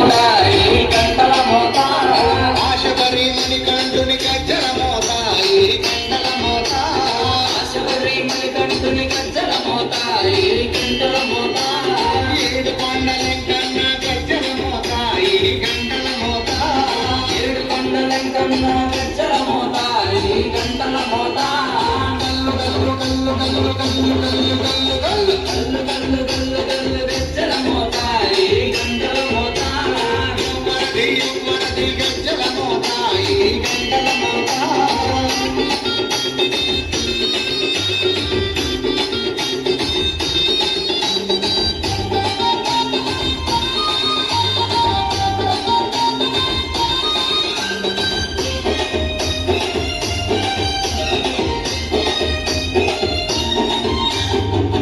గంటల మోత ఆశబరి మణికంఠుని గజ్జల మోత గంటల మోత ఆశబరి మణికంఠుని గజ్జల మోత గంటల మోత ఏడు కొండలెంకన్న గజ్జల మోత గంటల మోత ఏడు కొండలెంకన్న గజ్జల మోత గంటల మోత కల్లు కల్లు కల్లు కల్లు కల్లు కల్లు కల్లు కల్లు కల్లు కల్లు కల్లు కల్లు గజ్జల మోత గంటల మోత యువమది గజ్జల మోత గంటల మోత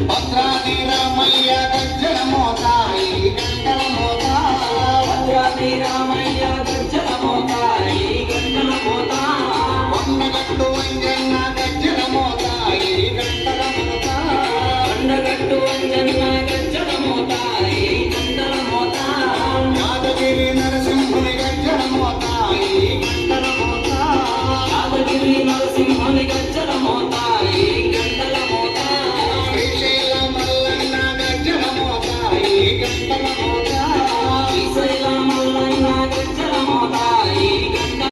భద్రాది రామయ్య గజ్జల మోత గంటల మోత భద్రాది రామయ్య గజ్జల మోత